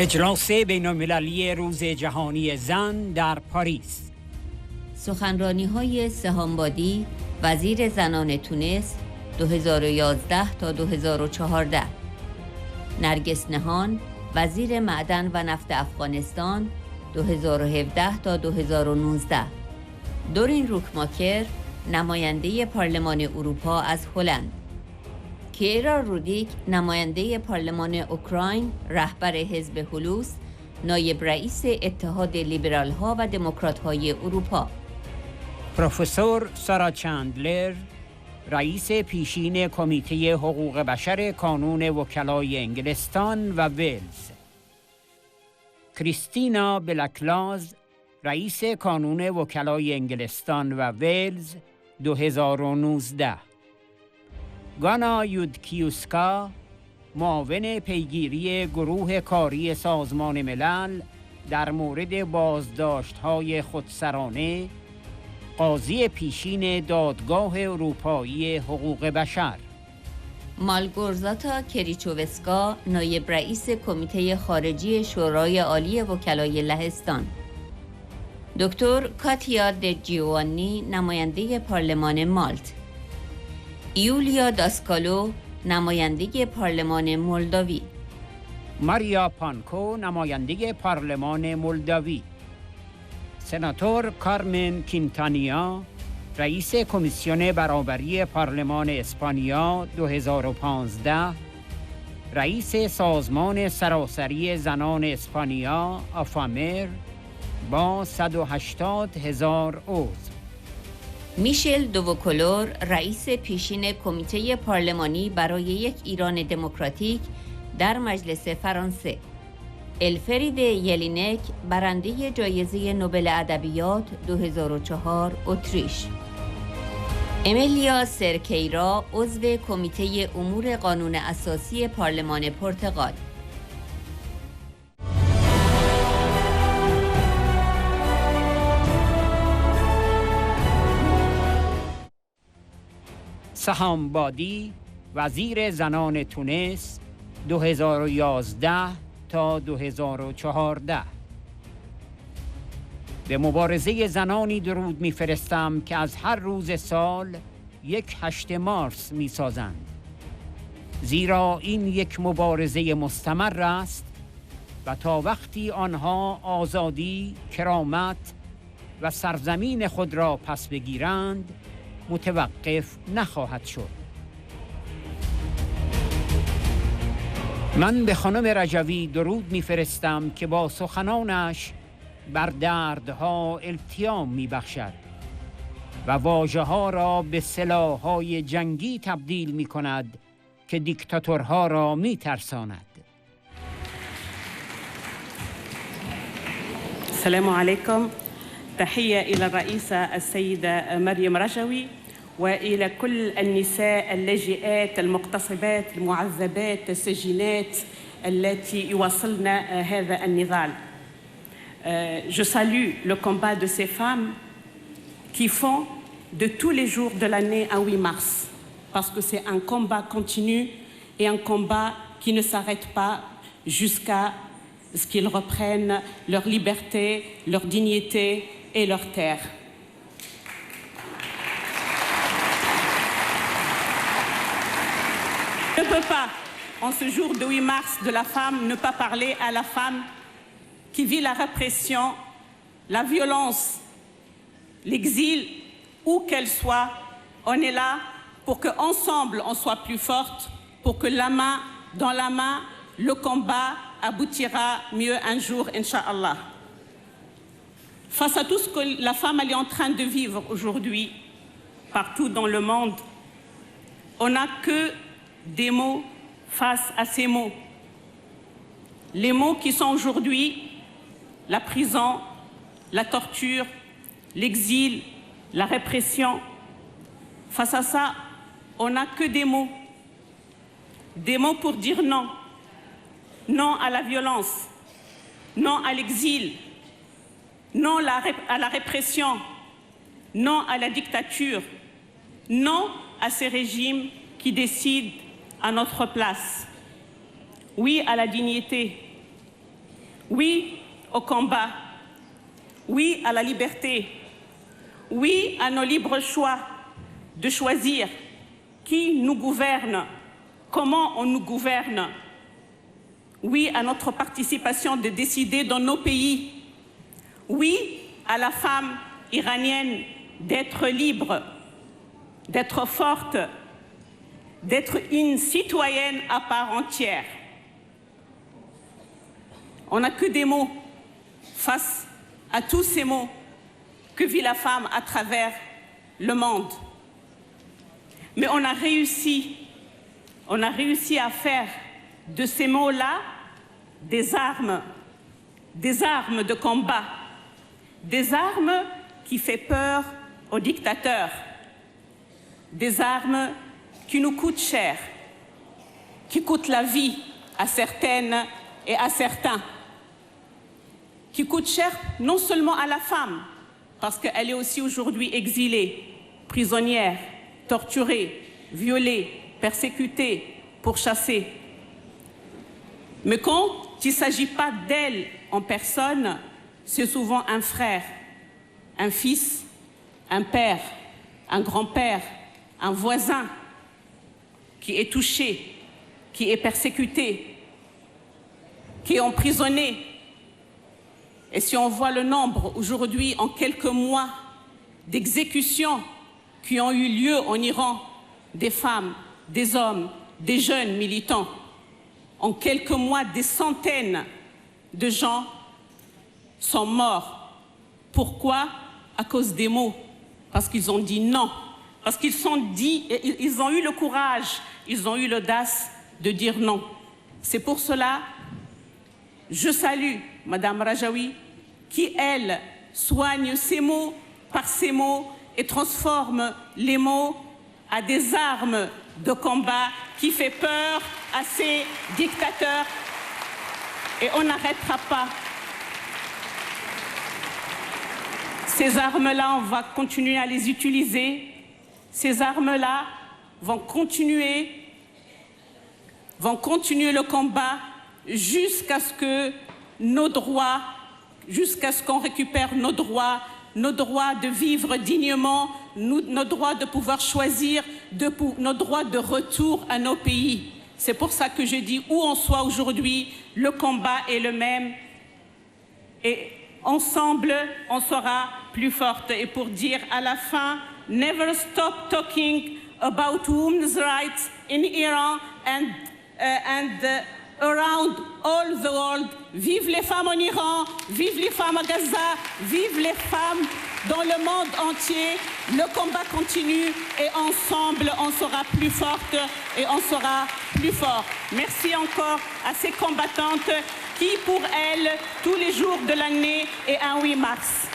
اجلاس بین‌المللی روز جهانی زن در پاریس. سخنرانی‌های سهامبادی وزیر زنان تونس 2011 تا 2014. نرگس نهان وزیر معدن و نفت افغانستان 2017 تا 2019. دورین روکماکر نماینده پارلمان اروپا از هلند. کیرا رودیک نماینده پارلمان اوکراین، رهبر حزب هلوس، نایب رئیس اتحاد لیبرال ها و دموکرات های اروپا. پروفسور سارا چندلر رئیس پیشین کمیته حقوق بشر کانون وکلای انگلستان و ولز. کریستینا بلکلاز رئیس کانون وکلای انگلستان و ولز 2019. گانا یودکیوسکا معاون پیگیری گروه کاری سازمان ملل در مورد بازداشت‌های خودسرانه، قاضی پیشین دادگاه اروپایی حقوق بشر. مالگورزاتا کریچووسکا نایب رئیس کمیته خارجی شورای عالی وکلای لهستان. دکتر کاتیا دجیوانی نماینده پارلمان مالت. یولیا داسکالو نماینده پارلمان مولداوی. ماریا پانکو نماینده پارلمان مولداوی. سناتور کارمن کینتانیا رئیس کمیسیون برابری پارلمان اسپانیا 2015. رئیس سازمان سراسری زنان اسپانیا آفامر با 180,000 عضو. میشل دووکولور رئیس پیشین کمیته پارلمانی برای یک ایران دموکراتیک در مجلس فرانسه. الفرید یلینک برنده جایزه نوبل ادبیات 2004 اتریش. امیلیا سرکیرا عضو کمیته امور قانون اساسی پارلمان پرتغال. سهامبادی وزیر زنان تونس 2011 تا 2014. به مبارزه زنانی درود می‌فرستم که از هر روز سال یک 8 مارس می‌سازند، زیرا این یک مبارزه مستمر است و تا وقتی آنها آزادی، کرامت و سرزمین خود را پس بگیرند متوقف نخواهد شد. من به خانم رجوی درود می‌فرستم که با سخنانش بر دردها التیام می‌بخشد و واژه‌ها را به سلاح‌های جنگی تبدیل می‌کند که دیکتاتورها را می‌ترساند. السلام عليكم. تحية إلى الرئيسة السيدة مريم رجوي وإلى كل النساء اللاجئات المغتصبات المعذبات السجينات التي يواصلن هذا النضال. Je salue le combat de ces femmes qui font de tous les jours de l'année un 8 mars, parce que c'est un combat continu et un combat qui ne s'arrête pas jusqu'à ce qu'ils reprennent leur liberté, leur dignité et leur terre. Je ne peux pas, en ce jour de 8 mars de la femme, ne pas parler à la femme qui vit la répression, la violence, l'exil, où qu'elle soit. On est là pour qu'ensemble on soit plus forte, pour que la main dans la main, le combat aboutira mieux un jour, Inch'Allah. Face à tout ce que la femme elle est en train de vivre aujourd'hui, partout dans le monde, on n'a que des mots face à ces mots. Les mots qui sont aujourd'hui la prison, la torture, l'exil, la répression. Face à ça, on n'a que des mots. Des mots pour dire non. Non à la violence, non à l'exil, non à la répression, non à la dictature, non à ces régimes qui décident à notre place. Oui à la dignité, Oui au combat. Oui à la liberté. Oui à nos libres choix de choisir qui nous gouverne, comment on nous gouverne. Oui à notre participation de décider dans nos pays. Oui à la femme iranienne d'être libre, d'être forte, d'être une citoyenne à part entière. On n'a que des mots face à tous ces mots que vit la femme à travers le monde. Mais on a réussi à faire de ces mots-là des armes de combat, des armes qui font peur aux dictateurs, des armes qui nous coûtent cher, qui coûtent la vie à certaines et à certains, qui coûtent cher non seulement à la femme, parce qu'elle est aussi aujourd'hui exilée, prisonnière, torturée, violée, persécutée, pourchassée. Mais quand il ne s'agit pas d'elle en personne, c'est souvent un frère, un fils, un père, un grand-père, un voisin qui est touché, qui est persécuté, qui est emprisonné. Et si on voit le nombre aujourd'hui, en quelques mois, d'exécutions qui ont eu lieu en Iran, des femmes, des hommes, des jeunes militants, en quelques mois, des centaines de gens sont morts. Pourquoi? À cause des mots. Parce qu'ils ont dit non. Parce qu'ils ont eu le courage, ils ont eu l'audace de dire non. C'est pour cela, je salue Madame Rajaoui, qui, elle, soigne ces mots par ces mots et transforme les mots à des armes de combat qui fait peur à ces dictateurs. Et on n'arrêtera pas. Ces armes-là, on va continuer à les utiliser. Ces armes-là vont continuer le combat jusqu'à ce que nos droits, jusqu'à ce qu'on récupère nos droits de vivre dignement, nos droits de pouvoir choisir, nos droits de retour à nos pays. C'est pour ça que je dis, où on soit aujourd'hui, le combat est le même. Et ensemble, on sera plus forte. Et pour dire à la fin, never stop talking about women's rights in Iran and around all the world. Vive les femmes en Iran, vive les femmes à Gaza, vive les femmes dans le monde entier. Le combat continue et ensemble, on sera plus forte et on sera plus fort. Merci encore à ces combattantes qui, pour elles, tous les jours de l'année est un 8 mars.